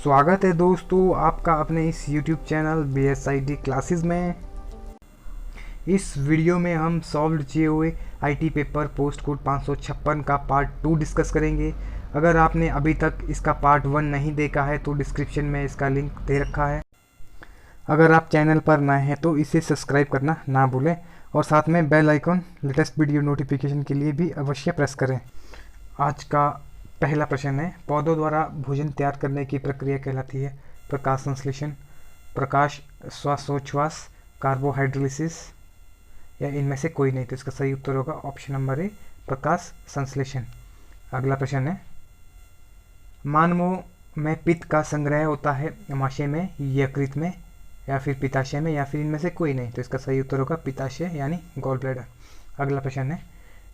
स्वागत है दोस्तों आपका अपने इस YouTube चैनल BSIT क्लासेस में। इस वीडियो में हम सॉल्व किए हुए IT पेपर पोस्ट कोड 556 का पार्ट 2 डिस्कस करेंगे। अगर आपने अभी तक इसका पार्ट 1 नहीं देखा है तो डिस्क्रिप्शन में इसका लिंक दे रखा है। अगर आप चैनल पर नए हैं तो इसे सब्सक्राइब करना ना भूलें और साथ में bell icon latest video notification के लिए भी अवश्य प्रेस करें। आज का पहला प्रश्न है, पौधों द्वारा भोजन तैयार करने की प्रक्रिया कहलाती है प्रकाश संश्लेषण, प्रकाश श्वासोच्छ्वास, कार्बोहाइड्रोलिसिस या इनमें से कोई नहीं। तो इसका सही उत्तर होगा ऑप्शन नंबर ए, प्रकाश संश्लेषण। अगला प्रश्न है, मानवों में पित्त का संग्रह होता है आमाशय में, यकृत में या फिर पित्ताशय में या फिर इनमें से कोई नहीं। तो इसका सही उत्तर होगा पित्ताशय यानी गॉल ब्लैडर। अगला प्रश्न है,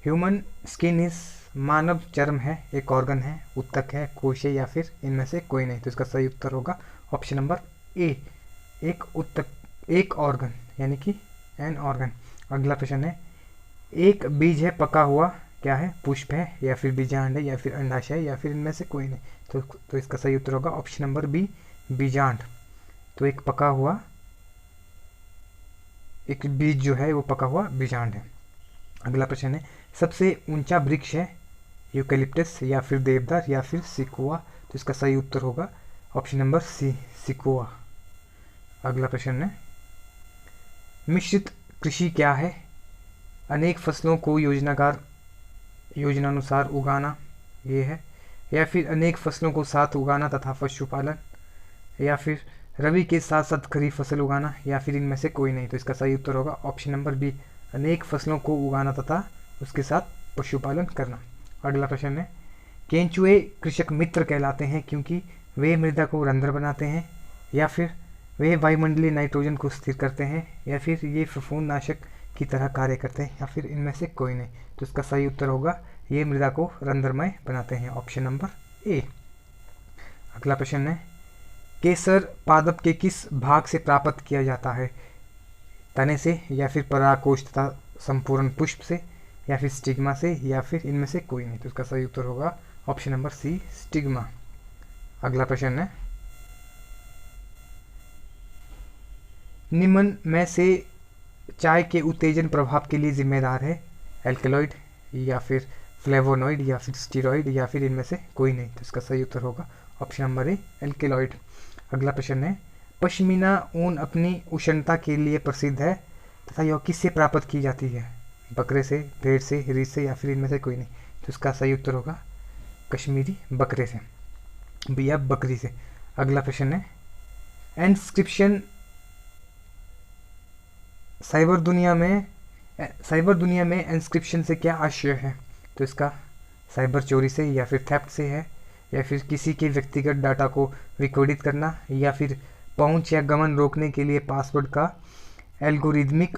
ह्यूमन स्किन इज, मानव चर्म है, एक ऑर्गन है, उत्तक है, कोश है या फिर इनमें से कोई नहीं। तो इसका सही उत्तर होगा ऑप्शन नंबर ए, एक उत्तक, एक ऑर्गन यानी कि एन ऑर्गन। अगला प्रश्न है, एक बीज है पका हुआ, क्या है, पुष्प है या फिर बीजांड है या फिर अंडाशय है या फिर इनमें से कोई नहीं। तो इसका सही उत्तर होगा ऑप्शन नंबर बी, बीजांड। तो एक पका हुआ, एक बीज जो है वो पका हुआ बीजांड है। अगला प्रश्न है, सबसे ऊंचा वृक्ष है यूकैलिप्टस या फिर देवदार या फिर सिकुआ। तो इसका सही उत्तर होगा ऑप्शन नंबर सी, सिकुआ। अगला प्रश्न है, मिश्रित कृषि क्या है, अनेक फसलों को योजनानुसार उगाना ये है, या फिर अनेक फसलों को साथ उगाना तथा पशुपालन, या फिर रबी के साथ साथ खरीफ फसल उगाना या फिर इनमें से कोई नहीं। तो इसका सही उत्तर होगा ऑप्शन नंबर बी, अनेक फसलों को उगाना तथा उसके साथ पशुपालन करना। अगला प्रश्न है, केंचुए कृषक मित्र कहलाते हैं क्योंकि वे मृदा को रंध्र बनाते हैं, या फिर वे वायुमंडलीय नाइट्रोजन को स्थिर करते हैं, या फिर ये फफूंदनाशक की तरह कार्य करते हैं, या फिर इनमें से कोई नहीं। तो इसका सही उत्तर होगा ये मृदा को रंध्रमय बनाते हैं, ऑप्शन नंबर ए। अगला प्रश्न है, केसर पादप के किस भाग से प्राप्त किया जाता है, तने से या फिर परागकोश तथा संपूर्ण पुष्प से या फिर स्टिग्मा से या फिर इनमें से कोई नहीं। तो इसका सही उत्तर होगा ऑप्शन नंबर सी, स्टिग्मा। अगला प्रश्न है, निम्न में से चाय के उत्तेजन प्रभाव के लिए जिम्मेदार है एल्कलॉइड या फिर फ्लेवोनॉइड या फिर स्टीरॉइड या फिर इनमें से कोई नहीं। तो इसका सही उत्तर होगा ऑप्शन नंबर ए, एल्कलॉइड। अगला प्रश्न है, पश्मीना ऊन अपनी उष्णता के लिए प्रसिद्ध है तथा यह किससे प्राप्त की जाती है, बकरे से, भेड़ से, रीछ से या फिर इनमें से कोई नहीं। तो इसका सही उत्तर होगा कश्मीरी बकरे से या बकरी से। अगला प्रश्न है, एनस्क्रिप्शन साइबर दुनिया में एनस्क्रिप्शन से क्या आशय है। तो इसका साइबर चोरी से या फिर थेफ्ट से है, या फिर किसी के व्यक्तिगत डाटा को विकोडित करना, या फिर पहुंच या गमन रोकने के लिए पासवर्ड का एल्गोरिदमिक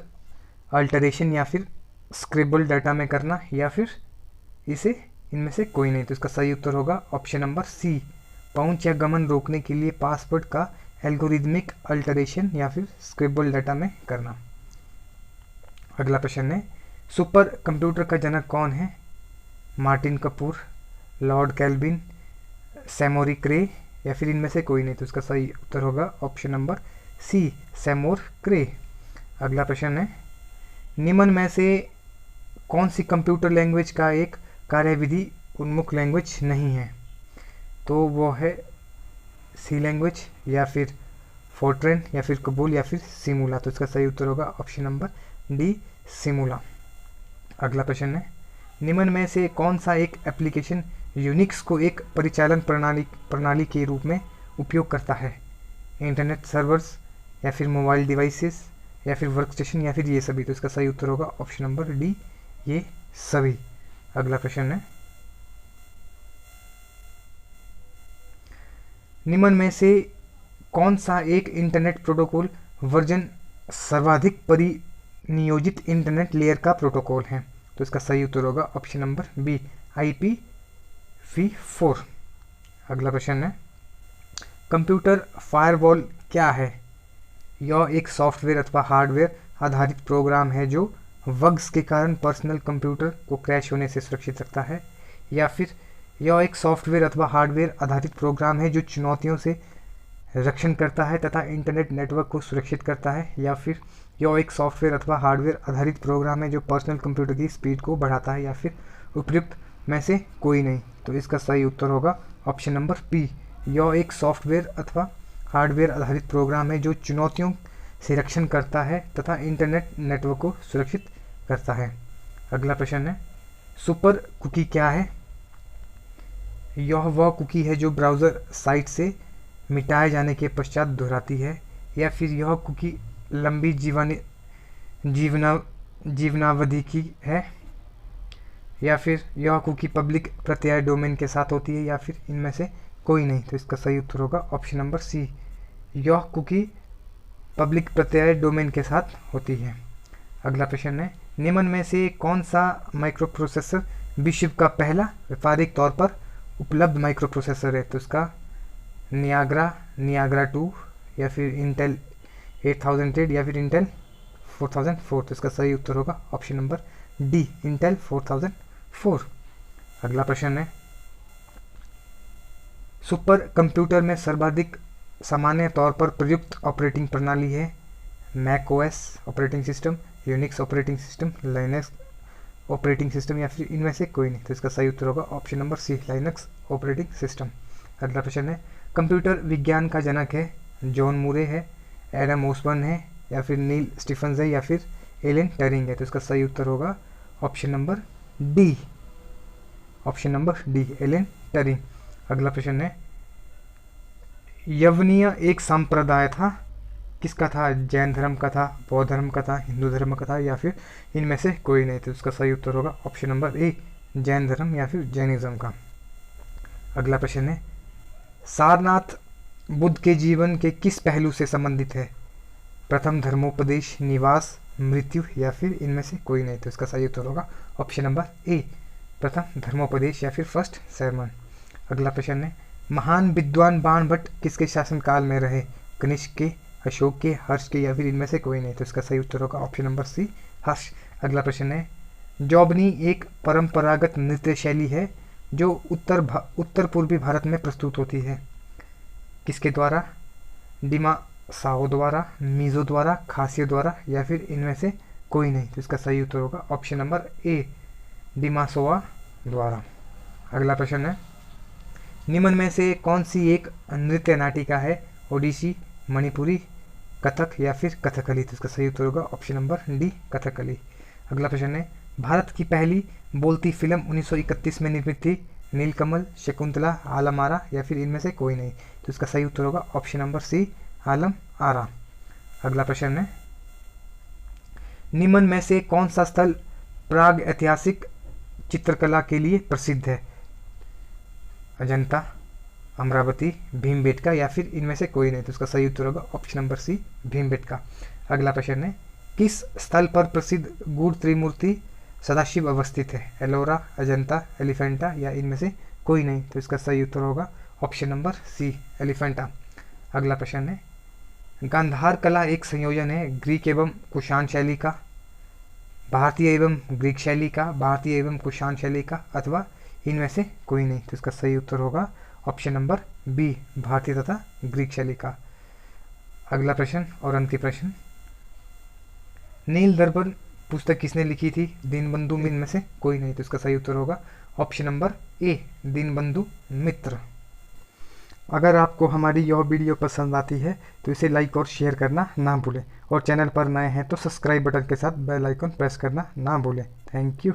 अल्टरेशन या फिर स्क्रिबल डाटा में करना, या फिर इसे इनमें से कोई नहीं। तो इसका सही उत्तर होगा ऑप्शन नंबर सी, पहुंच या गमन रोकने के लिए पासवर्ड का एल्गोरिदमिक अल्टरेशन या फिर स्क्रिबल डाटा में करना। अगला प्रश्न है, सुपर कंप्यूटर का जनक कौन है, मार्टिन कपूर, लॉर्ड कैल्विन, सैमोरी क्रे या फिर इनमें से कोई नहीं। तो इसका सही उत्तर होगा ऑप्शन नंबर सी, सैमोर क्रे। अगला प्रश्न है, निम्न में से कौन सी कंप्यूटर लैंग्वेज का एक कार्यविधि उन्मुख लैंग्वेज नहीं है। तो वो है सी लैंग्वेज या फिर फोर्ट्रेन या फिर कबूल या फिर सिमुला। तो इसका सही उत्तर होगा ऑप्शन नंबर डी, सिमुला। अगला प्रश्न है, निम्न में से कौन सा एक एप्लीकेशन यूनिक्स को एक परिचालन प्रणाली के रूप में उपयोग करता है, इंटरनेट सर्वर्स या फिर मोबाइल डिवाइसेस या फिर वर्कस्टेशन या फिर ये सभी। तो इसका सही उत्तर होगा ऑप्शन नंबर डी, ये सभी। अगला प्रश्न है, निम्न में से कौन सा एक इंटरनेट प्रोटोकॉल वर्जन सर्वाधिक परिनियोजित इंटरनेट लेयर का प्रोटोकॉल है। तो इसका सही उत्तर होगा ऑप्शन नंबर बी, IPv4। अगला प्रश्न है, कंप्यूटर फायरवॉल क्या है, यह एक सॉफ्टवेयर अथवा हार्डवेयर आधारित प्रोग्राम है जो बग्स के कारण पर्सनल कंप्यूटर को क्रैश होने से सुरक्षित रखता है, या फिर यह एक सॉफ्टवेयर अथवा हार्डवेयर आधारित प्रोग्राम है जो चुनौतियों से रक्षण करता है तथा इंटरनेट नेटवर्क को सुरक्षित करता है, या फिर यह एक सॉफ्टवेयर अथवा हार्डवेयर आधारित प्रोग्राम है जो पर्सनल कंप्यूटर की स्पीड को बढ़ाता है, या फिर उपयुक्त में से कोई नहीं। तो इसका सही उत्तर होगा ऑप्शन नंबर बी, यह एक सॉफ्टवेयर अथवा हार्डवेयर आधारित प्रोग्राम है जो चुनौतियों से रक्षण करता है तथा इंटरनेट नेटवर्क को सुरक्षित करता है। अगला प्रश्न है, सुपर कुकी क्या है? यह वह कुकी है जो ब्राउज़र साइट से मिटाए जाने के पश्चात दोहराती है, या फिर यह कुकी लंबी जीवनावधि की है, या फिर यह कुकी पब्लिक प्रत्यय डोमेन के साथ होती है, या फिर इनमें से कोई नहीं। तो इसका सही उत्तर होगा ऑप्शन नंबर सी, यह कुकी पब्लिक प्रत्यय डोमेन के साथ होती है। अगला प्रश्न है, निम्न में से कौन सा माइक्रोप्रोसेसर विश्व का पहला व्यापारिक तौर पर उपलब्ध माइक्रोप्रोसेसर है? तो इसका नियाग्रा 2, या फिर इंटेल 8008, या फिर इंटेल 4004। तो इसका सही उत्तर होगा ऑप्शन नंबर डी, इंटेल 4004। अगला प्रश्न है, सुपर कंप्यूटर में सर्वाधिक सामान्य तौर पर प्रयुक्त ऑपरेटिंग प्रणाली है Mac OS operating system, Unix operating system, Linux operating system, या फिर इनमें से कोई नहीं। तो इसका सही उत्तर होगा option number C, Linux operating system. अगला प्रश्न है, कंप्यूटर विज्ञान का जनक है जॉन मूरे है, एडम ओसबर्न है, या फिर नील स्टीफन्स है, या फिर एलन टरिंग है? तो इसका सही उत्तर होगा option number D, option number D, Alan Turing. अगला प्रश्न है, यवनीय एक संप्रदाय था, किसका था? जैन धर्म का था, बौद्ध धर्म का था, हिंदू धर्म का था, या फिर इनमें से कोई नहीं। तो इसका सही उत्तर होगा ऑप्शन नंबर ए, जैन धर्म या फिर जैनिज्म का। अगला प्रश्न है, सारनाथ बुद्ध के जीवन के किस पहलू से संबंधित है? प्रथम धर्मोपदेश, निवास, मृत्यु, या फिर इनमें से कोई नहीं। तो इसका सही उत्तर होगा ऑप्शन नंबर ए, प्रथम धर्मोपदेश या फिर फर्स्ट sermon। अगला प्रश्न है, महान विद्वान बाणभट्ट किसके शासनकाल में रहे? कनिष्क के, अशोक के, हर्ष के, या फिर इनमें से कोई नहीं। तो इसका सही उत्तर होगा ऑप्शन नंबर सी, हर्ष। अगला प्रश्न है, जौबनी एक परंपरागत नृत्य शैली है जो उत्तर पूर्वी भारत में प्रस्तुत होती है, किसके द्वारा? डिमा साओ द्वारा, मीज़ो द्वारा, खासियों द्वारा, या फिर इनमें से कोई नहीं। तो इसका सही उत्तर होगा ऑप्शन नंबर ए, डिमासोआ द्वारा। अगला प्रश्न है, निम्न में से कौन सी एक नृत्य नाटिका है? ओडिसी, मणिपुरी, कथक, या फिर कथकली? तो इसका सही उत्तर होगा ऑप्शन नंबर डी, कथकली। अगला प्रश्न है, भारत की पहली बोलती फिल्म 1931 में निर्मित थी, नीलकमल, शकुंतला, आलम आरा, या फिर इनमें से कोई नहीं। तो इसका सही उत्तर होगा ऑप्शन नंबर सी, आलम आरा। अगला प्रश्न है, निम्न में से कौन सा स्थल प्राग ऐतिहासिक चित्रकला के लिए प्रसिद्ध है? अजंता, अमरावती, भीमबेटका, या फिर इनमें से कोई नहीं। तो इसका सही उत्तर होगा ऑप्शन नंबर सी, भीमबेटका। अगला प्रश्न है, किस स्थल पर प्रसिद्ध गूढ़ त्रिमूर्ति सदाशिव अवस्थित है? एलोरा, अजंता, एलिफेंटा, या इनमें से कोई नहीं। तो इसका सही उत्तर होगा ऑप्शन नंबर सी, एलिफेंटा। अगला प्रश्न है, गांधार कला एक संयोजन है ग्रीक एवं कुषाण शैली का, भारतीय एवं ग्रीक शैली का, भारतीय एवं कुषाण शैली का, अथवा इनमें से कोई नहीं। तो इसका सही उत्तर होगा ऑप्शन नंबर बी, भारतीय तथा ग्रीक शैली का। अगला प्रश्न और अंतिम प्रश्न, नील दर्पण पुस्तक किसने लिखी थी? दीनबंधु इनमें से कोई नहीं। तो इसका सही उत्तर होगा ऑप्शन नंबर ए, दीनबंधु मित्र। अगर आपको हमारी यह वीडियो पसंद आती है तो इसे लाइक और शेयर करना ना भूलें, और चैनल पर नए हैं तो सब्सक्राइब बटन के साथ बेल आइकन प्रेस करना ना भूलें। Thank you.